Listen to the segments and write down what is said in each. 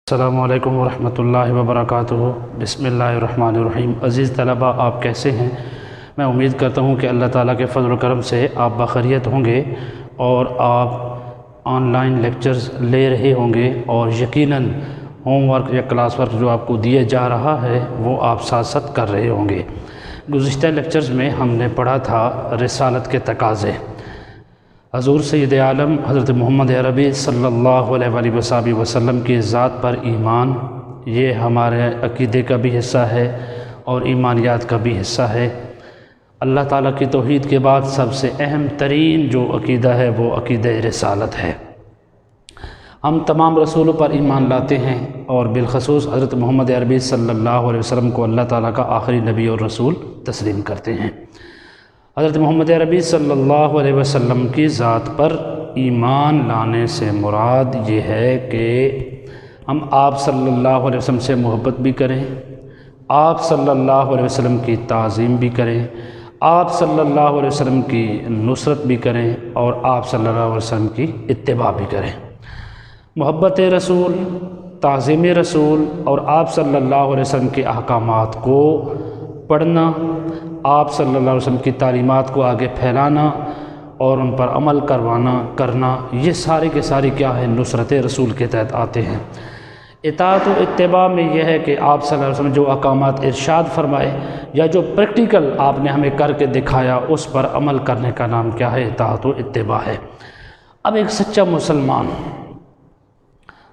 السلام علیکم ورحمۃ اللہ وبرکاتہ۔ بسم اللہ الرحمن الرحیم۔ عزیز طلباء، آپ کیسے ہیں؟ میں امید کرتا ہوں کہ اللہ تعالیٰ کے فضل و کرم سے آپ بخیریت ہوں گے اور آپ آن لائن لیکچرز لے رہے ہوں گے، اور یقیناً ہوم ورک یا کلاس ورک جو آپ کو دیا جا رہا ہے وہ آپ ساتھ ساتھ کر رہے ہوں گے۔ گزشتہ لیکچرز میں ہم نے پڑھا تھا رسالت کے تقاضے۔ حضور سید عالم حضرت محمد عربی صلی اللہ علیہ وآلہ وسلم کی ذات پر ایمان، یہ ہمارے عقیدے کا بھی حصہ ہے اور ایمانیات کا بھی حصہ ہے۔ اللہ تعالیٰ کی توحید کے بعد سب سے اہم ترین جو عقیدہ ہے وہ عقیدہ رسالت ہے۔ ہم تمام رسولوں پر ایمان لاتے ہیں اور بالخصوص حضرت محمد عربی صلی اللہ علیہ وسلم کو اللہ تعالیٰ کا آخری نبی اور رسول تسلیم کرتے ہیں۔ حضرت محمد عربی صلی اللہ علیہ وسلم کی ذات پر ایمان لانے سے مراد یہ ہے کہ ہم آپ صلی اللہ علیہ وسلم سے محبت بھی کریں، آپ صلی اللہ علیہ وسلم کی تعظیم بھی کریں، آپ صلی اللہ علیہ وسلم کی نصرت بھی کریں اور آپ صلی اللہ علیہ وسلم کی اتباع بھی کریں۔ محبت رسول، تعظیم رسول اور آپ صلی اللہ علیہ وسلم کے احکامات کو پڑھنا، آپ صلی اللہ علیہ وسلم کی تعلیمات کو آگے پھیلانا اور ان پر عمل کرنا، یہ سارے کے سارے کیا ہے؟ نصرت رسول کے تحت آتے ہیں۔ اطاعت و اتباع میں یہ ہے کہ آپ صلی اللہ علیہ وسلم جو احکامات ارشاد فرمائے یا جو پریکٹیکل آپ نے ہمیں کر کے دکھایا اس پر عمل کرنے کا نام کیا ہے؟ اطاعت و اتباع ہے۔ اب ایک سچا مسلمان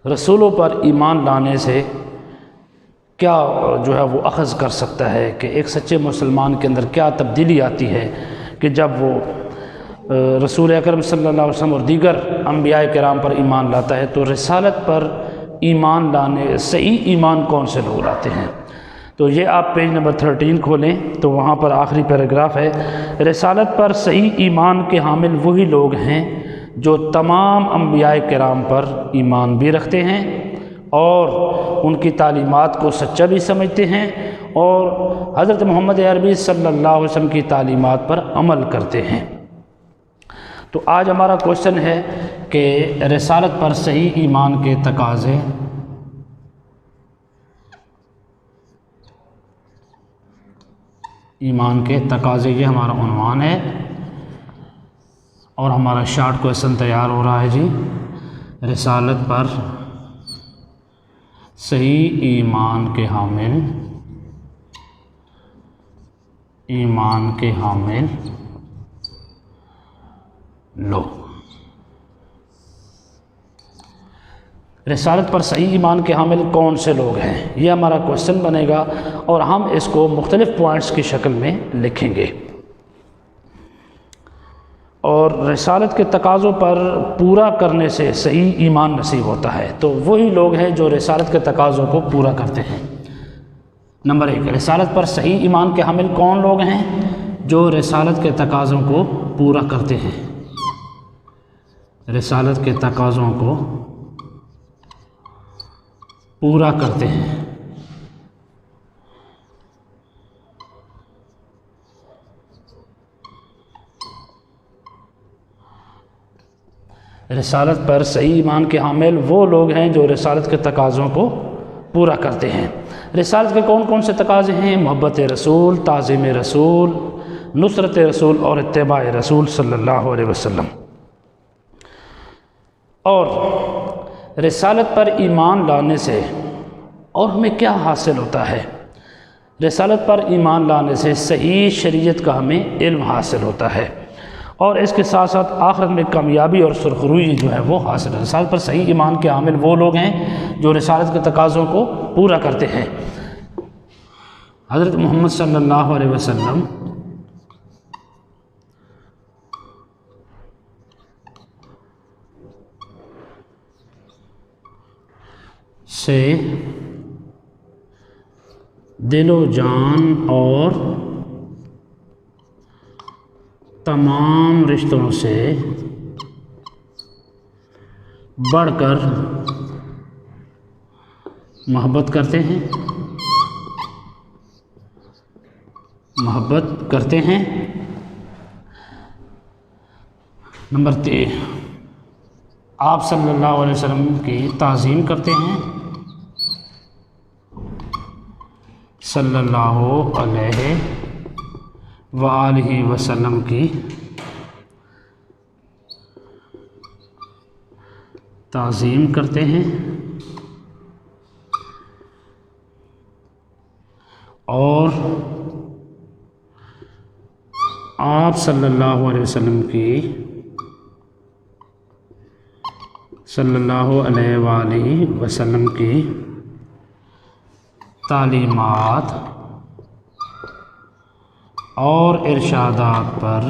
رسولوں پر ایمان لانے سے کیا جو ہے وہ اخذ کر سکتا ہے کہ ایک سچے مسلمان کے اندر کیا تبدیلی آتی ہے کہ جب وہ رسول اکرم صلی اللہ علیہ وسلم اور دیگر انبیاء کرام پر ایمان لاتا ہے؟ تو رسالت پر ایمان لانے، صحیح ایمان کون سے لوگ لاتے ہیں؟ تو یہ آپ پیج نمبر 13 کھولیں تو وہاں پر آخری پیراگراف ہے، رسالت پر صحیح ایمان کے حامل وہی لوگ ہیں جو تمام انبیاء کرام پر ایمان بھی رکھتے ہیں اور ان کی تعلیمات کو سچا بھی سمجھتے ہیں اور حضرت محمد عربی صلی اللہ علیہ وسلم کی تعلیمات پر عمل کرتے ہیں۔ تو آج ہمارا کوشچن ہے کہ رسالت پر صحیح ایمان کے تقاضے، ایمان کے تقاضے، یہ ہمارا عنوان ہے اور ہمارا شارٹ کوشچن تیار ہو رہا ہے جی۔ رسالت پر صحیح ایمان کے حامل، ایمان کے حامل لوگ، رسالت پر صحیح ایمان کے حامل کون سے لوگ ہیں؟ یہ ہمارا کوشچن بنے گا اور ہم اس کو مختلف پوائنٹس کی شکل میں لکھیں گے۔ اور رسالت کے تقاضوں پر پورا کرنے سے صحیح ایمان نصیب ہوتا ہے، تو وہی لوگ ہیں جو رسالت کے تقاضوں کو پورا کرتے ہیں۔ نمبر 1، رسالت پر صحیح ایمان کے حامل کون لوگ ہیں؟ جو رسالت کے تقاضوں کو پورا کرتے ہیں، رسالت کے تقاضوں کو پورا کرتے ہیں۔ رسالت پر صحیح ایمان کے حامل وہ لوگ ہیں جو رسالت کے تقاضوں کو پورا کرتے ہیں۔ رسالت کے کون کون سے تقاضے ہیں؟ محبت رسول، تعظیم رسول، نصرت رسول اور اتباع رسول صلی اللہ علیہ وسلم۔ اور رسالت پر ایمان لانے سے اور ہمیں کیا حاصل ہوتا ہے؟ رسالت پر ایمان لانے سے صحیح شریعت کا ہمیں علم حاصل ہوتا ہے اور اس کے ساتھ ساتھ آخرت میں کامیابی اور سرخروئی جو ہے وہ حاصل ہے۔ رسالت پر صحیح ایمان کے حامل وہ لوگ ہیں جو رسالت کے تقاضوں کو پورا کرتے ہیں۔ حضرت محمد صلی اللہ علیہ وسلم سے دل و جان اور تمام رشتوں سے بڑھ کر محبت کرتے ہیں، محبت کرتے ہیں۔ نمبر 3، آپ صلی اللہ علیہ وسلم کی تعظیم کرتے ہیں صلی اللہ علیہ وآلہ وسلم کی تعظیم کرتے ہیں اور آپ صلی اللہ علیہ وسلم کی صلی اللہ علیہ وآلہ وسلم کی تعلیمات اور ارشادات پر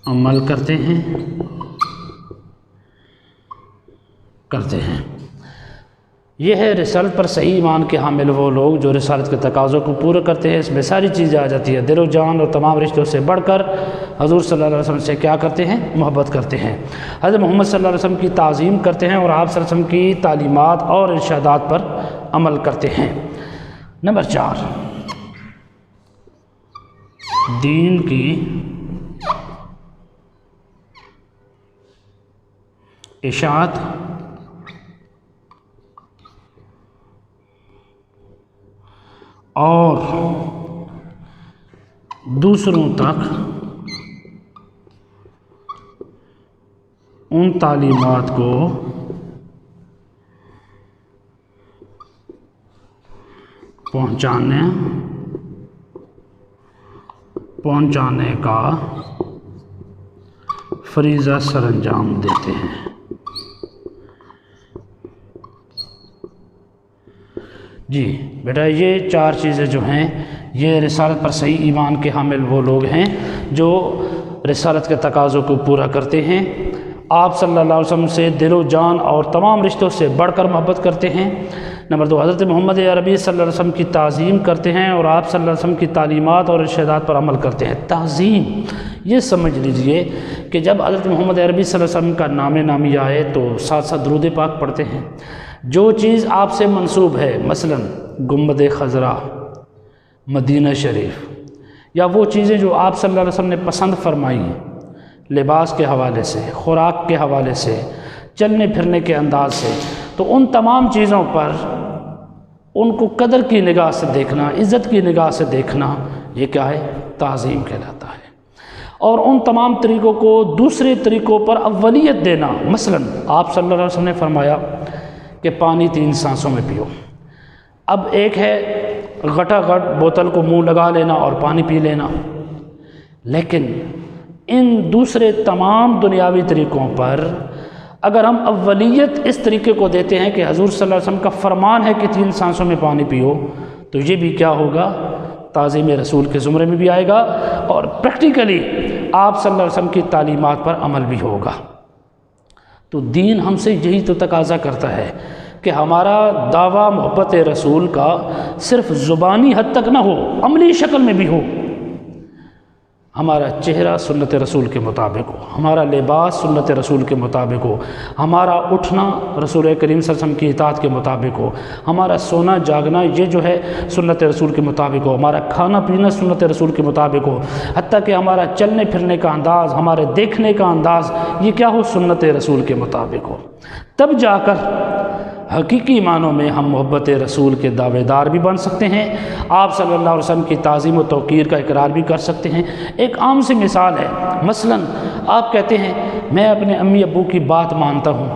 عمل کرتے ہیں یہ ہے رسالت پر صحیح ایمان کے حامل وہ لوگ جو رسالت کے تقاضوں کو پورا کرتے ہیں۔ اس میں ساری چیزیں آ جاتی ہیں، دل و جان اور تمام رشتوں سے بڑھ کر حضور صلی اللہ علیہ وسلم سے کیا کرتے ہیں؟ محبت کرتے ہیں، حضرت محمد صلی اللہ علیہ وسلم کی تعظیم کرتے ہیں اور آپ صلی اللہ علیہ وسلم کی تعلیمات اور ارشادات پر عمل کرتے ہیں۔ نمبر 4، دین کی اشاعت اور دوسروں تک ان تعلیمات کو پہنچانے کا فریضہ سر انجام دیتے ہیں۔ جی بیٹا، یہ 4 چیزیں جو ہیں یہ رسالت پر صحیح ایمان کے حامل وہ لوگ ہیں جو رسالت کے تقاضوں کو پورا کرتے ہیں، آپ صلی اللہ علیہ وسلم سے دل و جان اور تمام رشتوں سے بڑھ کر محبت کرتے ہیں۔ نمبر 2، حضرت محمد عربی صلی اللہ علیہ وسلم کی تعظیم کرتے ہیں اور آپ صلی اللہ علیہ وسلم کی تعلیمات اور ارشادات پر عمل کرتے ہیں۔ تعظیم یہ سمجھ لیجئے کہ جب حضرت محمد عربی صلی اللہ علیہ وسلم کا نام نامی آئے تو ساتھ ساتھ درود پاک پڑھتے ہیں۔ جو چیز آپ سے منسوب ہے، مثلا گنبد خضرا، مدینہ شریف، یا وہ چیزیں جو آپ صلی اللہ علیہ وسلم نے پسند فرمائی، لباس کے حوالے سے، خوراک کے حوالے سے، چلنے پھرنے کے انداز سے، تو ان تمام چیزوں پر ان کو قدر کی نگاہ سے دیکھنا، عزت کی نگاہ سے دیکھنا، یہ کیا ہے؟ تعظیم کہلاتا ہے۔ اور ان تمام طریقوں کو دوسرے طریقوں پر اولیت دینا، مثلا آپ صلی اللہ علیہ وسلم نے فرمایا کہ پانی 3 سانسوں میں پیو۔ اب ایک ہے گھٹا گھٹ بوتل کو منہ لگا لینا اور پانی پی لینا، لیکن ان دوسرے تمام دنیاوی طریقوں پر اگر ہم اولیت اس طریقے کو دیتے ہیں کہ حضور صلی اللہ علیہ وسلم کا فرمان ہے کہ 3 سانسوں میں پانی پیو، تو یہ بھی کیا ہوگا؟ تعظیم رسول کے زمرے میں بھی آئے گا اور پریکٹیکلی آپ صلی اللہ علیہ وسلم کی تعلیمات پر عمل بھی ہوگا۔ تو دین ہم سے یہی تو تقاضا کرتا ہے کہ ہمارا دعویٰ محبت رسول کا صرف زبانی حد تک نہ ہو، عملی شکل میں بھی ہو۔ ہمارا چہرہ سنت رسول کے مطابق ہو، ہمارا لباس سنت رسول کے مطابق ہو، ہمارا اٹھنا رسول کریم صلی اللہ علیہ وسلم کی اطاعت کے مطابق ہو، ہمارا سونا جاگنا یہ جو ہے سنت رسول کے مطابق ہو، ہمارا کھانا پینا سنت رسول کے مطابق ہو، حتیٰ کہ ہمارا چلنے پھرنے کا انداز، ہمارے دیکھنے کا انداز یہ کیا ہو؟ سنت رسول کے مطابق ہو۔ تب جا کر حقیقی معنوں میں ہم محبت رسول کے دعوے دار بھی بن سکتے ہیں، آپ صلی اللہ علیہ وسلم کی تعظیم و توقیر کا اقرار بھی کر سکتے ہیں۔ ایک عام سی مثال ہے، مثلا آپ کہتے ہیں میں اپنے امی ابو کی بات مانتا ہوں،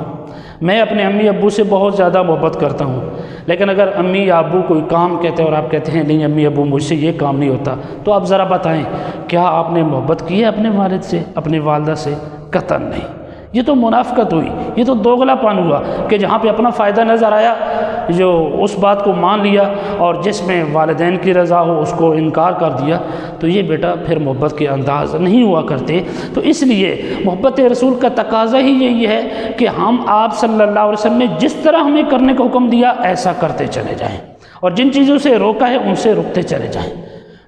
میں اپنے امی ابو سے بہت زیادہ محبت کرتا ہوں، لیکن اگر امی یا ابو کوئی کام کہتے ہیں اور آپ کہتے ہیں نہیں امی ابو مجھ سے یہ کام نہیں ہوتا، تو آپ ذرا بتائیں کیا آپ نے محبت کی ہے اپنے والد سے، اپنے والدہ سے؟ قطعاً نہیں۔ یہ تو منافقت ہوئی، یہ تو دوغلا پن ہوا کہ جہاں پہ اپنا فائدہ نظر آیا جو اس بات کو مان لیا اور جس میں والدین کی رضا ہو اس کو انکار کر دیا، تو یہ بیٹا پھر محبت کے انداز نہیں ہوا کرتے۔ تو اس لیے محبت رسول کا تقاضا ہی یہی ہے کہ ہم آپ صلی اللہ علیہ وسلم نے جس طرح ہمیں کرنے کا حکم دیا ایسا کرتے چلے جائیں، اور جن چیزوں سے روکا ہے ان سے رکتے چلے جائیں۔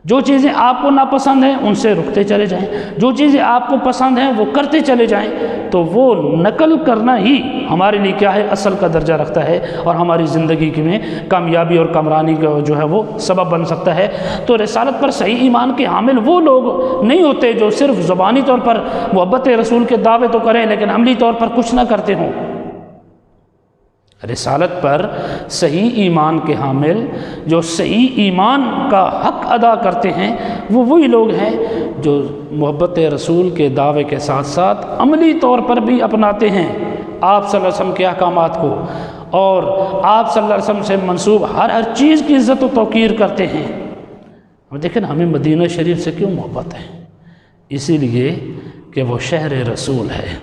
جو چیزیں آپ کو ناپسند ہیں ان سے رکتے چلے جائیں، جو چیزیں آپ کو پسند ہیں وہ کرتے چلے جائیں۔ تو وہ نقل کرنا ہی ہمارے لیے کیا ہے؟ اصل کا درجہ رکھتا ہے اور ہماری زندگی میں کامیابی اور کامرانی کا جو ہے وہ سبب بن سکتا ہے۔ تو رسالت پر صحیح ایمان کے حامل وہ لوگ نہیں ہوتے جو صرف زبانی طور پر محبت رسول کے دعوے تو کریں لیکن عملی طور پر کچھ نہ کرتے ہوں۔ رسالت پر صحیح ایمان کے حامل جو صحیح ایمان کا حق ادا کرتے ہیں وہ وہی لوگ ہیں جو محبت رسول کے دعوے کے ساتھ ساتھ عملی طور پر بھی اپناتے ہیں آپ صلی اللہ علیہ وسلم کے احکامات کو، اور آپ صلی اللہ علیہ وسلم سے منسوب ہر چیز کی عزت و توقیر کرتے ہیں۔ دیکھیں ہمیں مدینہ شریف سے کیوں محبت ہے؟ اسی لیے کہ وہ شہر رسول ہے،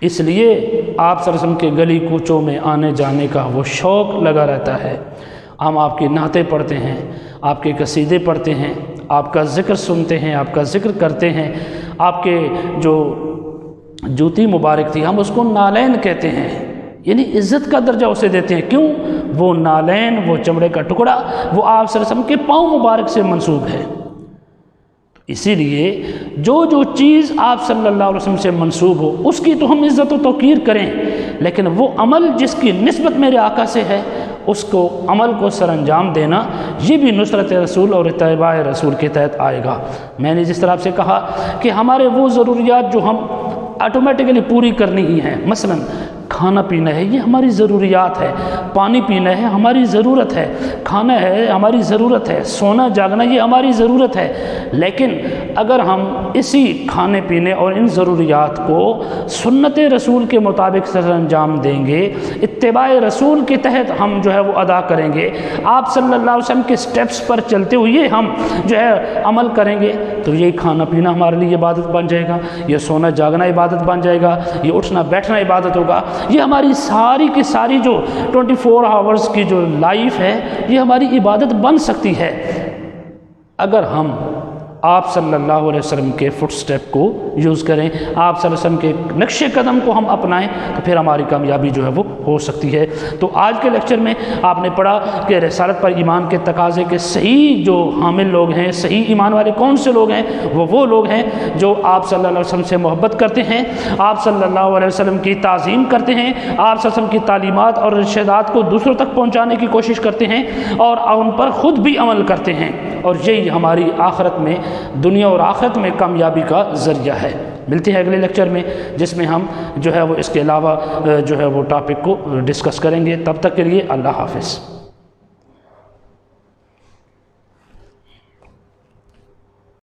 اس لیے آپ صلی اللہ علیہ وسلم کے گلی کوچوں میں آنے جانے کا وہ شوق لگا رہتا ہے۔ ہم آپ کی نعتیں پڑھتے ہیں، آپ کے قصیدے پڑھتے ہیں، آپ کا ذکر سنتے ہیں، آپ کا ذکر کرتے ہیں۔ آپ کے جو جوتی مبارک تھی ہم اس کو نالین کہتے ہیں، یعنی عزت کا درجہ اسے دیتے ہیں۔ کیوں؟ وہ نالین، وہ چمڑے کا ٹکڑا، وہ آپ صلی اللہ علیہ وسلم کے پاؤں مبارک سے منسوب ہے۔ اسی لیے جو چیز آپ صلی اللہ علیہ وسلم سے منسوب ہو اس کی تو ہم عزت و توقیر کریں، لیکن وہ عمل جس کی نسبت میرے آقا سے ہے اس کو عمل کو سر انجام دینا، یہ بھی نصرت رسول اور اتباع رسول کے تحت آئے گا۔ میں نے جس طرح سے کہا کہ ہمارے وہ ضروریات جو ہم آٹومیٹکلی پوری کرنی ہی ہیں، مثلا کھانا پینا ہے یہ ہماری ضروریات ہے، پانی پینا ہے ہماری ضرورت ہے، کھانا ہے ہماری ضرورت ہے، سونا جاگنا یہ ہماری ضرورت ہے، لیکن اگر ہم اسی کھانے پینے اور ان ضروریات کو سنت رسول کے مطابق سر انجام دیں گے، اتباع رسول کے تحت ہم جو ہے وہ ادا کریں گے، آپ صلی اللہ علیہ وسلم کے سٹیپس پر چلتے ہوئے ہم جو ہے عمل کریں گے، تو یہ کھانا پینا ہمارے لیے عبادت بن جائے گا، یہ سونا جاگنا عبادت بن جائے گا، یہ اٹھنا بیٹھنا عبادت ہوگا، یہ ہماری ساری کی ساری جو 24 آورز کی جو لائف ہے یہ ہماری عبادت بن سکتی ہے اگر ہم آپ صلی اللہ علیہ وسلم کے فٹ سٹیپ کو یوز کریں، آپ صلی اللہ علیہ وسلم کے نقش قدم کو ہم اپنائیں، تو پھر ہماری کامیابی جو ہے وہ ہو سکتی ہے۔ تو آج کے لیکچر میں آپ نے پڑھا کہ رسالت پر ایمان کے تقاضے کے صحیح جو حامل لوگ ہیں، صحیح ایمان والے کون سے لوگ ہیں؟ وہ لوگ ہیں جو آپ صلی اللہ علیہ وسلم سے محبت کرتے ہیں، آپ صلی اللہ علیہ وسلم کی تعظیم کرتے ہیں، آپ صلی اللہ علیہ وسلم کی تعلیمات اور ارشادات کو دوسروں تک پہنچانے کی کوشش کرتے ہیں اور ان پر خود بھی عمل کرتے ہیں، اور یہی ہماری آخرت میں، دنیا اور آخرت میں کامیابی کا ذریعہ ہے۔ ملتے ہیں اگلے لیکچر میں جس میں ہم جو ہے وہ اس کے علاوہ جو ہے وہ ٹاپک کو ڈسکس کریں گے۔ تب تک کے لیے اللہ حافظ۔